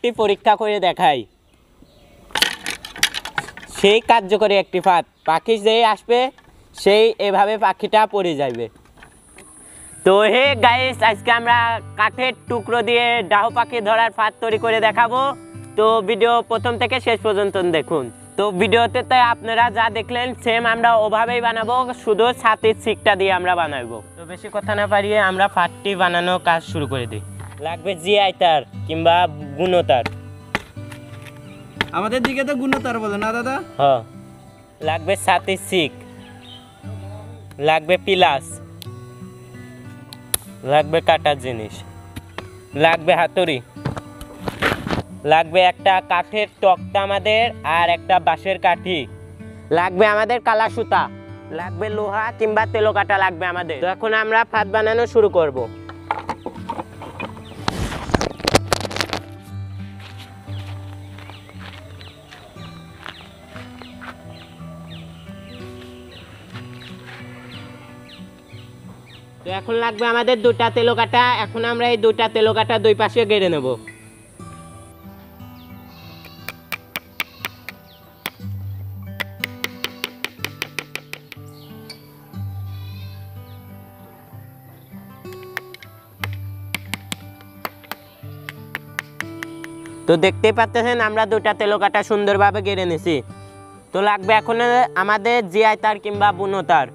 ফাঁদটি পরীক্ষা করে দেখাই। সেই কার্যকরী একটি ফাঁদ, পাখি যেই আসবে সেই এভাবে পাখিটা পড়ে যাবে। তো হে গাইস, আজকে আমরা কাঠের টুকরো দিয়ে ডাহু পাখি ধরার ফাঁদ তৈরি করে দেখাবো। তো ভিডিও প্রথম থেকে শেষ পর্যন্ত দেখুন। তো ভিডিওতে তাই আপনারা যা দেখলেন সেম আমরা ওভাবেই বানাবো, শুধু ছাতির ছিকটা দিয়ে আমরা বানাবো। তো বেশি কথা না পারিয়ে আমরা ফাঁদটি বানানোর কাজ শুরু করে দিই। লাগবে জিআই তার কিংবা গুণো তার। আমাদের দিকে তো গুণো তার বলে না দাদা? হ্যাঁ, লাগবে ছাতির ছিক, লাগবে পিলাস, লাগবে কাটার জিনিস, লাগবে হাতুড়ি, লাগবে একটা কাঠের তক্তা আমাদের আর একটা বাঁশের কাঠি, লাগবে আমাদের কালা সুতা, লাগবে লোহা কিংবা তেলো কাটা লাগবে আমাদের। তো এখন আমরা ফাঁদ বানানো শুরু করব। তো এখন লাগবে আমাদের দুটা তেলো কাটা। এখন আমরা এই দুটা তেলো কাটা দুই পাশে গেড়ে নেব। তো দেখতেই পাচ্ছেন আমরা দুটা তেলো কাটা সুন্দরভাবে গেড়ে নিছি। তো লাগবে এখন আমাদের জিআই তার কিংবা বুনো তার।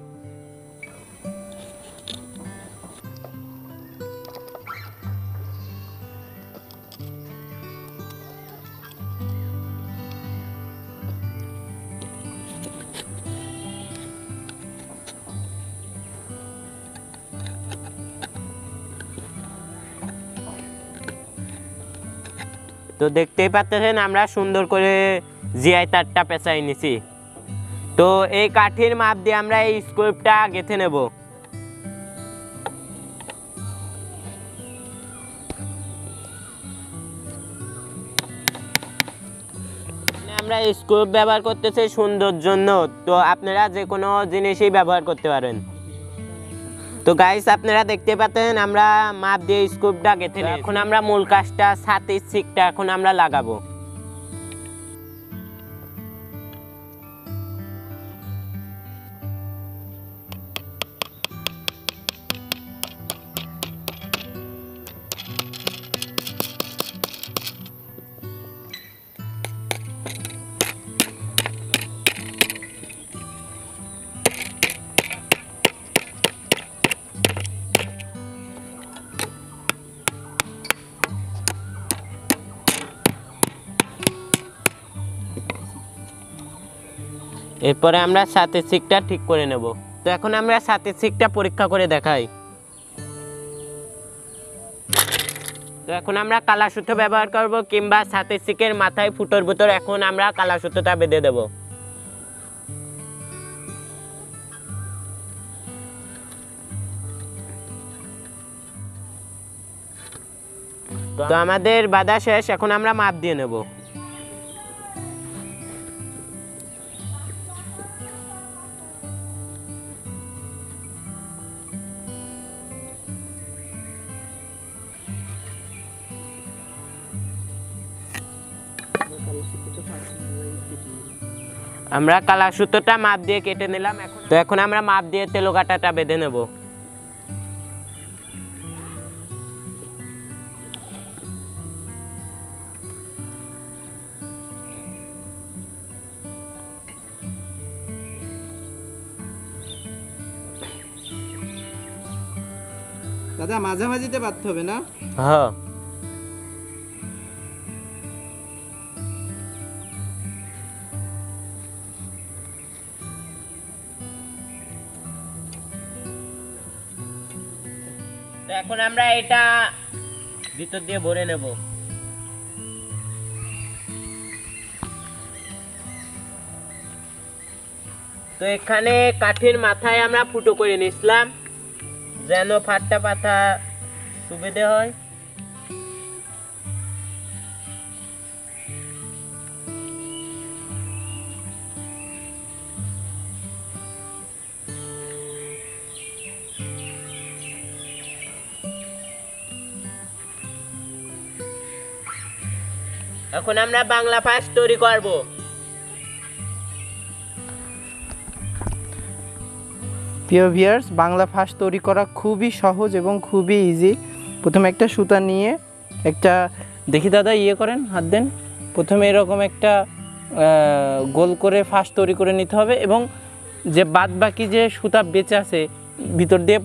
তো দেখতেই পাচ্ছেন আমরা সুন্দর করে জিআই তারটা পেঁচাই নিছি। তো এই কাঠির মাপ দিয়ে আমরা এই স্ক্রুপটা গেঁথে নেব। আমরা স্ক্রুপ ব্যবহার করতেছি সুন্দর জন্য, তো আপনারা যে কোনো জিনিসই ব্যবহার করতে পারেন। তো গাইস, আপনারা দেখতে পাচ্ছেন আমরা মাপ দিয়ে স্ক্রুপটা গেঁথে নিই। এখন আমরা মূল কাজটা ছাতির ছিকটা এখন আমরা লাগাবো। এরপরে আমরা ছাতির ছিকটা ঠিক করে নেব। তো এখন আমরা ছাতির ছিকটা পরীক্ষা করে দেখাই। তো এখন আমরা কালা সুতো ব্যবহার করব কিংবা ছাতির ছিকের মাথায় ফুটোর ভিতর এখন আমরা কালা সুতোটা বেঁধে দেব। তো আমাদের বাঁধা শেষ, এখন আমরা মাপ দিয়ে নেব। আমরা কালা সুতোটা মাপ দিয়ে কেটে নিলাম। তো এখন আমরা মাপ দিয়ে তেলো কাটাটা বেঁধে নেব। দাদা মাঝামাঝিতে বাঁধতে হবে না? হ্যাঁ। এখন আমরা এটা ভিতর দিয়ে ভরে নেব। তো এখানে কাঠের মাথায় আমরা ফুটো করে নিছিলাম যেন ফাটটা পাতা সুবিধে হয়। এখন আমরা বাংলা ফাঁস তৈরি করব। প্রিয় ভিউয়ার্স, বাংলা ফাঁস তৈরি করা খুবই সহজ এবং খুবই ইজি। প্রথমে একটা সুতা নিয়ে একটা, দেখি দাদা ইয়ে করেন, হাত দেন। প্রথমে এরকম একটা গোল করে ফাঁস তৈরি করে নিতে হবে এবং যে বাদ বাকি যে সুতা বেঁচে আছে ভিতর দিয়ে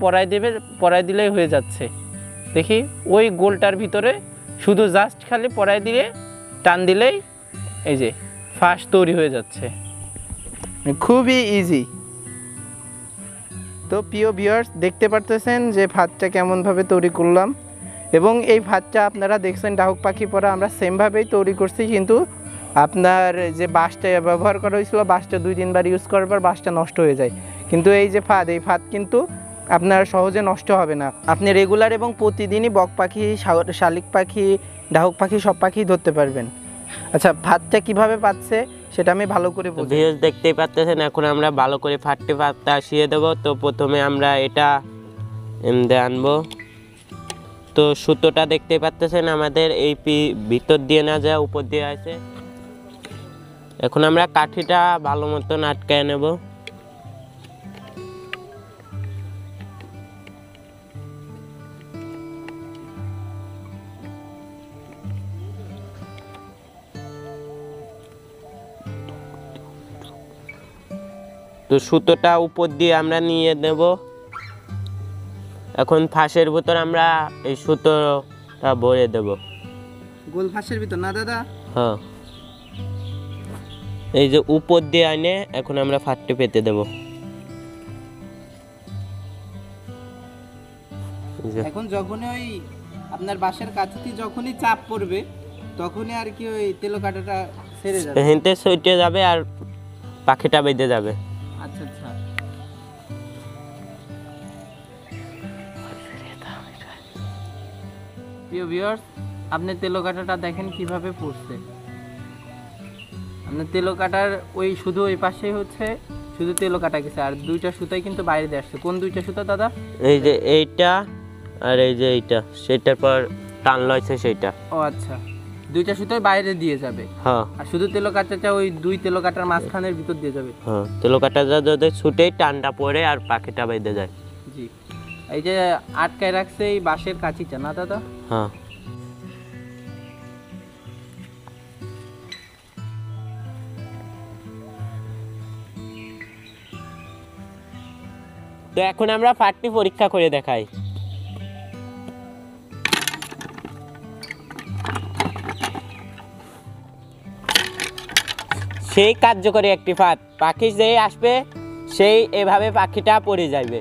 পরায় দিলেই হয়ে যাচ্ছে। দেখি ওই গোলটার ভিতরে শুধু জাস্ট খালি পরায় দিয়ে টান দিলেই এই যে ফাঁস তৈরি হয়ে যাচ্ছে। খুবই ইজি। তো প্রিয় ভিউয়ার্স, দেখতে পারতেছেন যে ভাতটা কেমনভাবে তৈরি করলাম এবং এই ভাতটা আপনারা দেখছেন ডাহুক পাখি পরা আমরা সেমভাবেই তৈরি করছি, কিন্তু আপনার যে বাঁশটা ব্যবহার করা হয়েছিল, বাঁশটা 2-3 বার ইউজ করার পর বাঁশটা নষ্ট হয়ে যায়। কিন্তু এই যে এই ফাঁদ কিন্তু আপনার সহজে নষ্ট হবে না। আপনি রেগুলার এবং প্রতিদিনই বক পাখি, শালিক পাখি, ডাহুক পাখি সব পাখি ধরতে পারবেন। আচ্ছা, ভাতটা কিভাবে পাচ্ছে সেটা আমি ভালো করে বলছি। ভিউয়ার্স দেখতেই পাচ্ছেন, এখন আমরা ভালো করে ভাতটা আসিয়ে দেবো। তো প্রথমে আমরা এটা এমনি আনবো। তো সুতোটা দেখতেই পাচ্ছেন আমাদের এই ভিতর দিয়ে না যায়, উপর দিয়ে আছে। এখন আমরা কাঠিটা ভালো মতন আটকায় নেব। তো সুতোটা উপর দিয়ে আমরা নিয়ে নেব। এখন ফাঁসের ভিতর আমরা এই সুতোটা ভরে দেব। গোল ফাঁসের ভিতর না দাদা? হ্যাঁ, এই যে উপর দিয়ে আনে এখন আমরা ফাঁদটি পেতে দেব। এখন যখনই ওই আপনার বাঁশের কাঠিতে যখনই চাপ পড়বে তখনই আর কি ওই তেলো কাটাটা ছেড়ে যাবে, হেঁটে সইটে যাবে আর পাখিটা বেঁধে যাবে। আচ্ছা আচ্ছা। প্রিয় ভিউয়ার্স, আপনি তেলো কাটাটা দেখেন কিভাবে পড়ছে। আপনার তেলো কাটার ওই শুধু ওই পাশেই হচ্ছে শুধু তেলো কাটা গেছে, আর 2টা সুতাই কিন্তু বাইরে দিয়ে আসছে। কোন 2টা সুতা দাদা? এই যে এইটা আর এই যে এইটা, সেটার পর টান লইছে সেইটা। ও আচ্ছা, 2টা সুতাই বাইরে দিয়ে যাবে। হ্যাঁ, আর শুধু তেলো কাটাটা ওই 2 তেলো কাটার মাঝখানের ভিতর দিয়ে যাবে। হ্যাঁ, তেলো কাটা যদি ছুটেই টানটা পড়ে আর পাখিটা বেঁধে যায়। জি, এই যে আটকায় রাখছে এই বাঁশের কাঠিটা না দাদা? হ্যাঁ। তো এখন আমরা ফাঁদটি পরীক্ষা করে দেখাই। সেই কার্যকরী একটি ফাঁদ, পাখি যেই আসবে সেই এভাবে পাখিটা পড়ে যাবে।